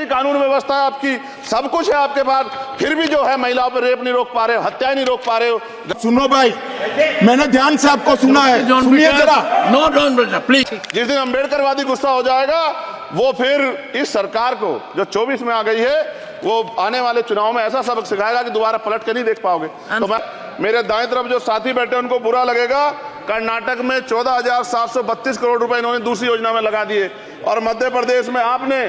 इतनी कानून व्यवस्था है आपकी, सब कुछ है आपके पास, फिर भी जो है महिलाओं पर रेप नहीं रोक पा रहे हो, हत्याएं नहीं रोक पा रहे हो। सुनो भाई, मैंने ध्यान से आपको सुना है, सुनिए जरा। No don't please. जिस दिन अम्बेडकरवादी गुस्सा हो जाएगा वो फिर इस सरकार को जो 24 में आ गई है वो आने वाले चुनाव में ऐसा सबक सिखाएगा कि दोबारा पलट के नहीं देख पाओगे। तो मैं, मेरे दाएं तरफ जो साथी बैठे उनको बुरा लगेगा, कर्नाटक में 14,732 करोड़ रुपए इन्होंने दूसरी योजना में लगा दिए और मध्य प्रदेश में आपने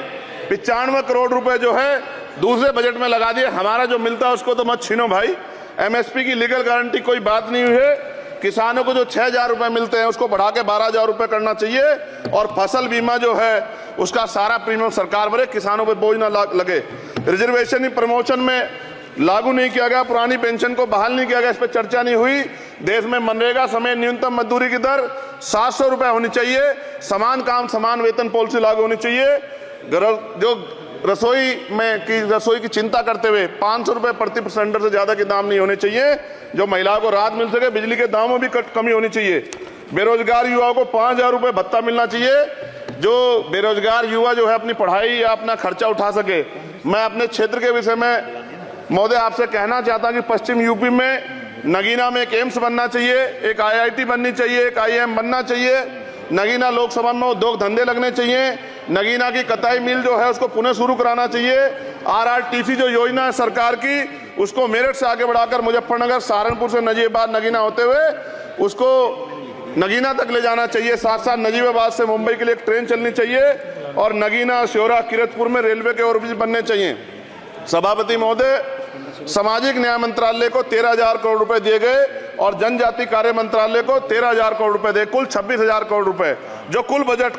95 करोड़ रुपए जो है दूसरे बजट में लगा दिए। हमारा जो मिलता है उसको तो मत छीनो भाई। एमएसपी की लीगल गारंटी कोई बात नहीं हुई है। किसानों को जो 6,000 रुपए मिलते हैं उसको बढ़ा के 12,000 रुपए करना चाहिए और फसल बीमा जो है उसका सारा प्रीमियम सरकार भरे, किसानों पे बोझ ना लगे। रिजर्वेशन प्रमोशन में लागू नहीं किया गया, पुरानी पेंशन को बहाल नहीं किया गया, इस पर चर्चा नहीं हुई। देश में मनरेगा समेत न्यूनतम मजदूरी की दर 700 रुपए होनी चाहिए। समान काम समान वेतन पॉलिसी लागू होनी चाहिए। जो रसोई की चिंता करते हुए 500 रुपए प्रति सिलेंडर से ज्यादा के दाम नहीं होने चाहिए, जो महिलाओं को राहत मिल सके। बिजली के दामों में भी कमी होनी चाहिए। बेरोजगार युवाओं को 5,000 रुपए भत्ता मिलना चाहिए, जो बेरोजगार युवा जो है अपनी पढ़ाई या अपना खर्चा उठा सके। मैं अपने क्षेत्र के विषय में महोदय आपसे कहना चाहता हूं कि पश्चिम यूपी में नगीना में एक एम्स बनना चाहिए, एक IIT बननी चाहिए, एक IIM बनना चाहिए। नगीना लोकसभा में उद्योग धंधे लगने चाहिए। नगीना की कताई मिल जो है उसको पुनः शुरू कराना चाहिए। RRTC जो योजना है सरकार की उसको मेरठ से आगे बढ़ाकर मुजफ्फरनगर, सहारनपुर से नजीबाबाद नगीना होते हुए उसको नगीना तक ले जाना चाहिए। साथ साथ नजीबाबाद से मुंबई के लिए एक ट्रेन चलनी चाहिए और नगीना, श्योरा, किरतपुर में रेलवे के ओवरब्रिज बनने चाहिए। सभापति महोदय, सामाजिक न्याय मंत्रालय को 13,000 करोड़ रुपए दिए गए और जनजाति कार्य मंत्रालय को 13,000 करोड़ रुपए दिए, कुल 26,000 करोड़ रुपए, जो कुल बजट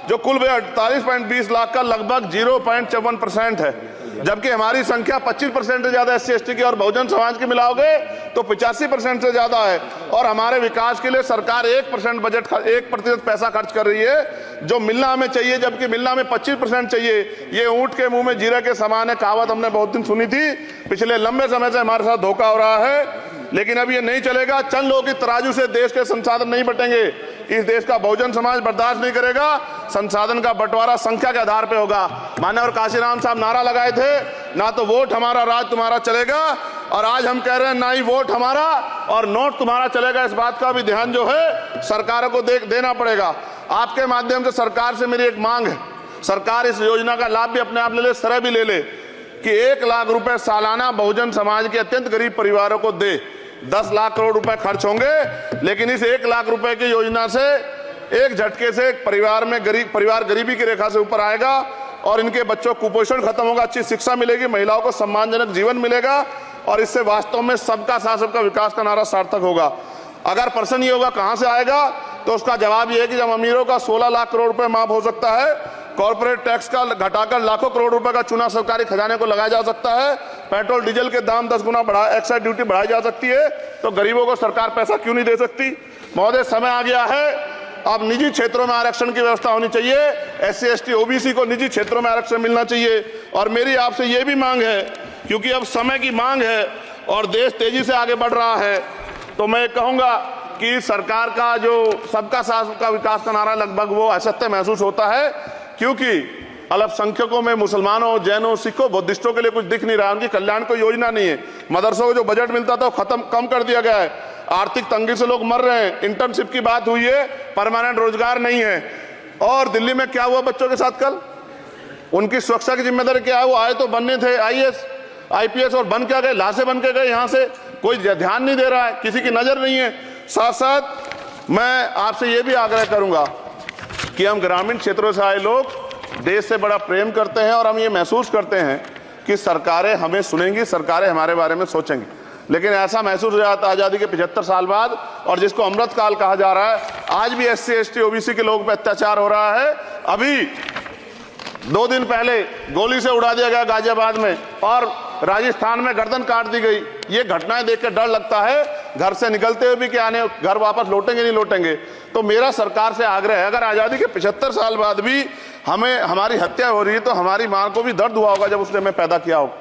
48.20 लाख का लगभग 0.54% है। जबकि हमारी संख्या 25% से ज्यादा SC ST की और बहुजन समाज की मिलाओगे तो 85% से ज्यादा है। और हमारे विकास के लिए सरकार 1% बजट 1% पैसा खर्च कर रही है, जो मिलना हमें चाहिए, जबकि मिलना में 25% चाहिए। ये ऊंट के मुंह में जीरा के समान है, कहावत हमने बहुत दिन सुनी थी। पिछले लंबे समय से हमारे साथ धोखा हो रहा है, लेकिन अब ये नहीं चलेगा। चंद लोगों की तराजू से देश के संसाधन नहीं बटेंगे। इस देश का बहुजन समाज बर्दाश्त नहीं करेगा। संसाधन का बंटवारा संख्या के आधार पे होगा। माननीय काशीराम साहब नारा लगाए थे, ना तो वोट हमारा राज तुम्हारा चलेगा, और आज हम कह रहे हैं ना ही वोट हमारा और नोट तुम्हारा चलेगा। इस बात का भी ध्यान जो है सरकारों को देना पड़ेगा। आपके माध्यम से सरकार से मेरी एक मांग है, सरकार इस योजना का लाभ भी अपने आप ले ले, सरह भी ले ले कि 1 लाख रुपए सालाना बहुजन समाज के अत्यंत गरीब परिवारों को दे। 10 लाख करोड़ रुपए खर्च होंगे, लेकिन इस 1 लाख रुपए की योजना से एक झटके से एक परिवार गरीबी की रेखा से ऊपर आएगा और इनके बच्चों को कुपोषण खत्म होगा, अच्छी शिक्षा मिलेगी, महिलाओं को सम्मानजनक जीवन मिलेगा और इससे वास्तव में सबका साथ सबका विकास का नारा सार्थक होगा। अगर प्रश्न ये होगा कहां से आएगा, तो उसका जवाब ये है कि जब अमीरों का 16 लाख करोड़ रुपए माफ हो सकता है, कॉर्पोरेट टैक्स का घटाकर लाखों करोड़ रुपए का चूना सरकारी खजाने को लगाया जा सकता है, पेट्रोल डीजल के दाम 10 गुना एक्साइज ड्यूटी बढ़ाई जा सकती है, तो गरीबों को सरकार पैसा क्यों नहीं दे सकती। महोदय, समय आ गया है, अब निजी क्षेत्रों में आरक्षण की व्यवस्था होनी चाहिए। SC ST OBC को निजी क्षेत्रों में आरक्षण मिलना चाहिए। और मेरी आपसे ये भी मांग है, क्योंकि अब समय की मांग है और देश तेजी से आगे बढ़ रहा है, तो मैं कहूंगा कि सरकार का जो सबका साथ सबका विकास का नारा लगभग वो असत्य महसूस होता है, क्योंकि अल्पसंख्यकों में मुसलमानों, जैनों, सिखों, बुद्धिस्टों के लिए कुछ दिख नहीं रहा, उनकी कल्याण कोई योजना नहीं है। मदरसों को जो बजट मिलता था वो कम कर दिया गया है। आर्थिक तंगी से लोग मर रहे हैं। इंटर्नशिप की बात हुई है, परमानेंट रोजगार नहीं है। और दिल्ली में क्या हुआ बच्चों के साथ कल, उनकी सुरक्षा की जिम्मेदारी क्या है? वो आए तो बनने थे IAS IPS और बन क्या गए, लाशें बन के गए। यहाँ से कोई ध्यान नहीं दे रहा है, किसी की नजर नहीं है। साथ साथ मैं आपसे ये भी आग्रह करूंगा कि हम ग्रामीण क्षेत्रों से आए लोग देश से बड़ा प्रेम करते हैं और हम ये महसूस करते हैं कि सरकारें हमें सुनेंगी, सरकारें हमारे बारे में सोचेंगी। लेकिन ऐसा महसूस हो जाता है आजादी के 75 साल बाद, और जिसको अमृत काल कहा जा रहा है, आज भी SC ST OBC के लोगों पर अत्याचार हो रहा है। अभी 2 दिन पहले गोली से उड़ा दिया गया गाजियाबाद में और राजस्थान में गर्दन काट दी गई। ये घटनाएं देख के डर लगता है, घर से निकलते हुए भी कि आने घर वापस लौटेंगे नहीं लौटेंगे। तो मेरा सरकार से आग्रह है, अगर आजादी के 75 साल बाद भी हमें हमारी हत्या हो रही है, तो हमारी मां को भी दर्द हुआ होगा जब उसने हमें पैदा किया हो।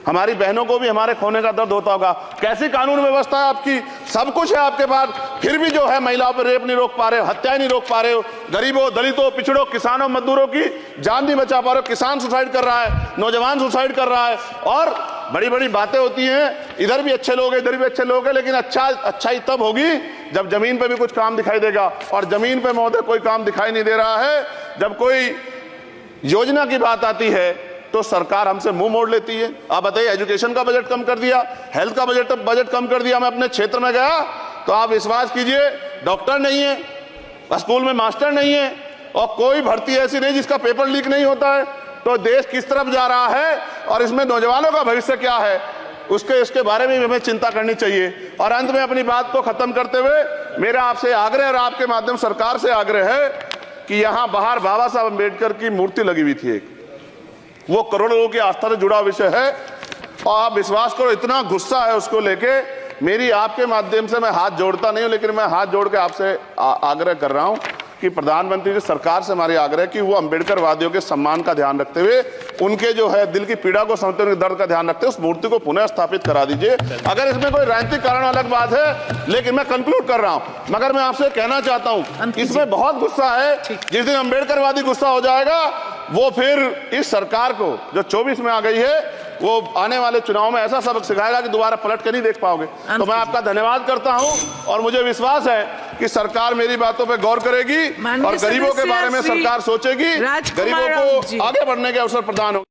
हमारी बहनों को भी हमारे खोने का दर्द होता होगा। कैसी कानून व्यवस्था है आपकी? सब कुछ है आपके पास, फिर भी जो है महिलाओं पर रेप नहीं रोक पा रहे हो, हत्याएं नहीं रोक पा रहे हो, गरीबों, दलितों, पिछड़ों, किसानों, मजदूरों की जान नहीं बचा पा रहे हो। किसान सुसाइड कर रहा है, नौजवान सुसाइड कर रहा है, और बड़ी बड़ी बातें होती हैं, इधर भी अच्छे लोग हैं, इधर भी अच्छे लोग हैं, लेकिन अच्छाई तब होगी जब जमीन पे भी कुछ काम दिखाई देगा। और जमीन पे महोदय कोई काम दिखाई नहीं दे रहा है। जब कोई योजना की बात आती है तो सरकार हमसे मुंह मोड़ लेती है। आप बताइए, एजुकेशन का बजट कम कर दिया, हेल्थ का बजट कम कर दिया। मैं अपने क्षेत्र में गया तो आप विश्वास कीजिए, डॉक्टर नहीं है, स्कूल में मास्टर नहीं है, और कोई भर्ती ऐसी नहीं जिसका पेपर लीक नहीं होता है। तो देश किस तरफ जा रहा है और इसमें नौजवानों का भविष्य क्या है, इसके बारे में हमें चिंता करनी चाहिए। और अंत में अपनी बात को खत्म करते हुए मेरा आपसे आग्रह और आपके माध्यम सरकार से आग्रह है कि यहां बाहर बाबा साहब अम्बेडकर की मूर्ति लगी हुई थी, एक वो करोड़ों लोगों की आस्था से जुड़ा विषय है, और आप विश्वास करो इतना गुस्सा है उसको लेके। मेरी आपके माध्यम से मैं हाथ जोड़ता नहीं हूं, लेकिन मैं हाथ जोड़ के आपसे आग्रह कर रहा हूं कि प्रधानमंत्री जी, सरकार से हमारी आग्रह कि वो अम्बेडकर वादियों के सम्मान का ध्यान रखते हुए, उनके जो है दिल की पीड़ा को समझते हुए, उनके दर्द का ध्यान रखते हुए उस मूर्ति को पुनः स्थापित करा दीजिए। अगर इसमें कोई राजनीतिक कारण अलग बात है, लेकिन मैं कंक्लूड कर रहा हूं। मगर मैं आपसे कहना चाहता हूं, इसमें बहुत गुस्सा है। जिस दिन अम्बेडकरवादी गुस्सा हो जाएगा, वो फिर इस सरकार को जो 24 में आ गई है, वो आने वाले चुनाव में ऐसा सबक सिखाएगा कि दोबारा पलट के नहीं देख पाओगे। तो मैं आपका धन्यवाद करता हूं, और मुझे विश्वास है कि सरकार मेरी बातों पे गौर करेगी और गरीबों के बारे में सरकार सोचेगी, गरीबों को आगे बढ़ने के अवसर प्रदान होंगे।